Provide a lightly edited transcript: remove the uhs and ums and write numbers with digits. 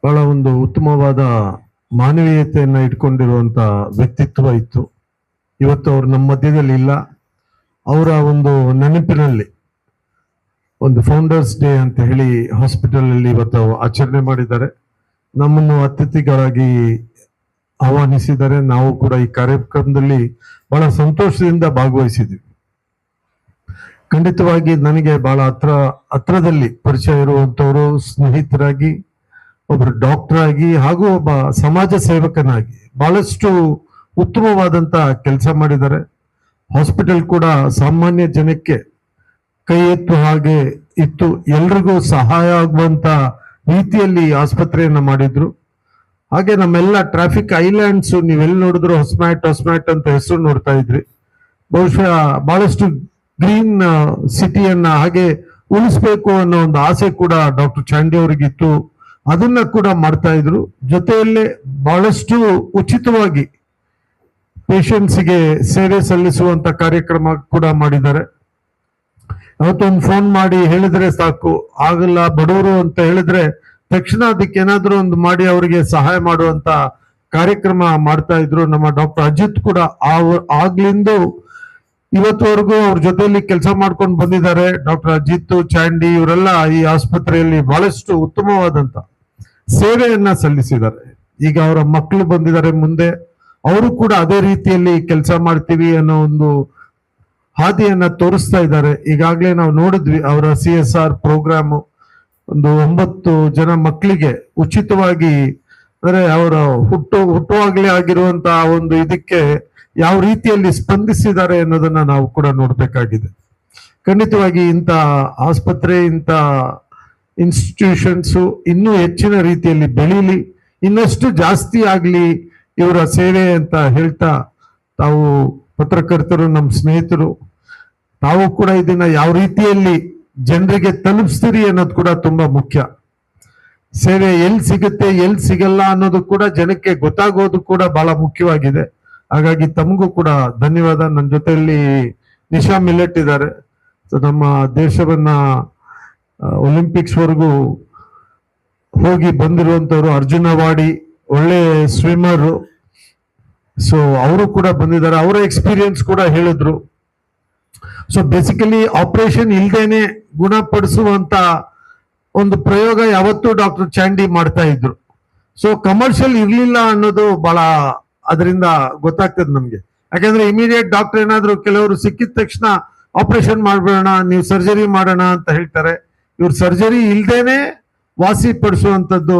ಬಹಳ ಒಂದು ಉತ್ತಮವಾದ ಮಾನವೀಯತೆಯನ್ನ ಇಟ್ಕೊಂಡಿರುವಂತ ವ್ಯಕ್ತಿತ್ವ ಇತ್ತು. ಇವತ್ತು ಅವ್ರು ನಮ್ಮ ಮಧ್ಯದಲ್ಲಿ ಇಲ್ಲ. ಅವರ ಒಂದು ನೆನಪಿನಲ್ಲಿ ಒಂದು ಫೌಂಡರ್ಸ್ ಡೇ ಅಂತ ಹೇಳಿ ಹಾಸ್ಪಿಟಲ್ ಅಲ್ಲಿ ಇವತ್ತು ಆಚರಣೆ ಮಾಡಿದ್ದಾರೆ. ನಮ್ಮನ್ನು ಅತಿಥಿಗಳಾಗಿ ಆಹ್ವಾನಿಸಿದ್ದಾರೆ. ನಾವು ಕೂಡ ಈ ಕಾರ್ಯಕ್ರಮದಲ್ಲಿ ಬಹಳ ಸಂತೋಷದಿಂದ ಭಾಗವಹಿಸಿದ್ದೀವಿ. ಖಂಡಿತವಾಗಿ ನನಗೆ ಬಹಳ ಹತ್ರದಲ್ಲಿ ಪರಿಚಯ ಇರುವಂತವರು, ಸ್ನೇಹಿತರಾಗಿ, ಒಬ್ಬರು ಡಾಕ್ಟರ್ ಆಗಿ ಹಾಗೂ ಒಬ್ಬ ಸಮಾಜ ಸೇವಕನಾಗಿ ಬಹಳಷ್ಟು ಉತ್ತಮವಾದಂತ ಕೆಲಸ ಮಾಡಿದ್ದಾರೆ. ಹಾಸ್ಪಿಟಲ್ ಕೂಡ ಸಾಮಾನ್ಯ ಜನಕ್ಕೆ ಕೈ ಎತ್ತು ಹಾಗೆ ಇತ್ತು, ಎಲ್ರಿಗೂ ಸಹಾಯ ಆಗುವಂತ ರೀತಿಯಲ್ಲಿ ಆಸ್ಪತ್ರೆಯನ್ನ ಮಾಡಿದ್ರು. ಹಾಗೆ ನಮ್ಮೆಲ್ಲ ಟ್ರಾಫಿಕ್ ಐಲ್ಯಾಂಡ್ಸ್ ನೀವೆಲ್ಲಿ ನೋಡಿದ್ರು ಹೊಸಮ್ಯಾಟ್ ಅಂತ ಹೆಸರು ನೋಡ್ತಾ ಇದ್ರಿ. ಬಹುಶಃ ಬಹಳಷ್ಟು ಗ್ರೀನ್ ಸಿಟಿಯನ್ನ ಹಾಗೆ ಉಳಿಸ್ಬೇಕು ಅನ್ನೋ ಒಂದು ಆಸೆ ಕೂಡ ಡಾಕ್ಟರ್ ಚಾಂಡಿ ಅವರಿಗಿತ್ತು. ಅದನ್ನ ಕೂಡ ಮಾಡ್ತಾ ಇದ್ರು. ಜೊತೆಯಲ್ಲೇ ಬಹಳಷ್ಟು ಉಚಿತವಾಗಿ ಪೇಷಂಟ್ಸ್ಗೆ ಸೇವೆ ಸಲ್ಲಿಸುವಂತ ಕಾರ್ಯಕ್ರಮ ಕೂಡ ಮಾಡಿದ್ದಾರೆ. ಅವತ್ತೊಂದು ಫೋನ್ ಮಾಡಿ ಹೇಳಿದ್ರೆ ಸಾಕು, ಆಗಲ್ಲ ಬಡವರು ಅಂತ ಹೇಳಿದ್ರೆ ತಕ್ಷಣ ಅದಕ್ಕೆ ಏನಾದ್ರೂ ಒಂದು ಮಾಡಿ ಅವರಿಗೆ ಸಹಾಯ ಮಾಡುವಂತ ಕಾರ್ಯಕ್ರಮ ಮಾಡ್ತಾ ಇದ್ರು. ನಮ್ಮ ಡಾಕ್ಟರ್ ಅಜಿತ್ ಕೂಡ ಆಗ್ಲಿಂದ ಇವತ್ತುವರೆಗೂ ಅವ್ರ ಜೊತೆಯಲ್ಲಿ ಕೆಲಸ ಮಾಡ್ಕೊಂಡು ಬಂದಿದ್ದಾರೆ. ಡಾಕ್ಟರ್ ಅಜಿತ್, ಚಾಂಡಿ ಇವರೆಲ್ಲ ಈ ಆಸ್ಪತ್ರೆಯಲ್ಲಿ ಬಹಳಷ್ಟು ಉತ್ತಮವಾದಂತ ಸೇವೆಯನ್ನ ಸಲ್ಲಿಸಿದ್ದಾರೆ. ಈಗ ಅವರ ಮಕ್ಕಳು ಬಂದಿದ್ದಾರೆ ಮುಂದೆ, ಅವರು ಕೂಡ ಅದೇ ರೀತಿಯಲ್ಲಿ ಕೆಲಸ ಮಾಡ್ತೀವಿ ಅನ್ನೋ ಒಂದು ಹಾದಿಯನ್ನ ತೋರಿಸ್ತಾ ಇದ್ದಾರೆ. ಈಗಾಗಲೇ ನಾವು ನೋಡಿದ್ವಿ ಅವರ CSR ಪ್ರೋಗ್ರಾಮ್. ಒಂದು 9 ಜನ ಮಕ್ಕಳಿಗೆ ಉಚಿತವಾಗಿ, ಅಂದ್ರೆ ಅವರ ಹುಟ್ಟುವಾಗಲೇ ಆಗಿರುವಂತಹ ಒಂದು ಇದಕ್ಕೆ ಯಾವ ರೀತಿಯಲ್ಲಿ ಸ್ಪಂದಿಸಿದ್ದಾರೆ ಅನ್ನೋದನ್ನ ನಾವು ಕೂಡ ನೋಡ್ಬೇಕಾಗಿದೆ. ಖಂಡಿತವಾಗಿ ಇಂಥ ಆಸ್ಪತ್ರೆ, ಇಂಥ ಇನ್ಸ್ಟಿಟ್ಯೂಷನ್ಸ್ ಇನ್ನೂ ಹೆಚ್ಚಿನ ರೀತಿಯಲ್ಲಿ ಬೆಳೀಲಿ, ಇನ್ನಷ್ಟು ಜಾಸ್ತಿ ಆಗ್ಲಿ ಇವರ ಸೇವೆ ಅಂತ ಹೇಳ್ತಾ, ತಾವು ಪತ್ರಕರ್ತರು, ನಮ್ಮ ಸ್ನೇಹಿತರು, ತಾವು ಕೂಡ ಇದನ್ನ ಯಾವ ರೀತಿಯಲ್ಲಿ ಜನರಿಗೆ ತಲುಪಿಸ್ತೀರಿ ಅನ್ನೋದು ಕೂಡ ತುಂಬಾ ಮುಖ್ಯ. ಸೇವೆ ಎಲ್ಲಿ ಸಿಗುತ್ತೆ ಎಲ್ಲಿ ಸಿಗಲ್ಲ ಅನ್ನೋದು ಕೂಡ ಜನಕ್ಕೆ ಗೊತ್ತಾಗೋದು ಕೂಡ ಬಹಳ ಮುಖ್ಯವಾಗಿದೆ. ಹಾಗಾಗಿ ತಮಗೂ ಕೂಡ ಧನ್ಯವಾದ. ನನ್ನ ಜೊತೆಯಲ್ಲಿ ನಿಶಾ ಮಿಲೆಟ್ ಇದ್ದಾರೆ. ನಮ್ಮ ದೇಶವನ್ನ ಒಲಿಂಪಿಕ್ಸ್ ವರೆಗೂ ಹೋಗಿ ಬಂದಿರುವಂತವ್ರು, ಅರ್ಜುನವಾಡಿ ಒಳ್ಳೆ ಸ್ವಿಮ್ಮರ್. ಸೊ ಅವರು ಕೂಡ ಬಂದಿದ್ದಾರೆ, ಅವರ ಎಕ್ಸ್ಪೀರಿಯನ್ಸ್ ಕೂಡ ಹೇಳಿದ್ರು. ಸೊ ಬೇಸಿಕಲಿ ಆಪರೇಷನ್ ಇಲ್ದೇನೆ ಗುಣಪಡಿಸುವಂತ ಒಂದು ಪ್ರಯೋಗ ಯಾವತ್ತೂ ಡಾಕ್ಟರ್ ಚಾಂಡಿ ಮಾಡ್ತಾ ಇದ್ರು. ಸೊ ಕಮರ್ಷಿಯಲ್ ಇರ್ಲಿಲ್ಲ ಅನ್ನೋದು ಬಹಳ ಅದರಿಂದ ಗೊತ್ತಾಗ್ತದೆ ನಮ್ಗೆ. ಯಾಕಂದ್ರೆ ಇಮಿಡಿಯೇಟ್ ಡಾಕ್ಟರ್ ಏನಾದ್ರು ಕೆಲವರು ಸಿಕ್ಕಿದ ತಕ್ಷಣ ಆಪರೇಷನ್ ಮಾಡ್ಬೇಡ, ನೀವು ಸರ್ಜರಿ ಮಾಡೋಣ ಅಂತ ಹೇಳ್ತಾರೆ. ಇವ್ರು ಸರ್ಜರಿ ಇಲ್ದೇನೆ ವಾಸಿ ಪಡಿಸುವಂತದ್ದು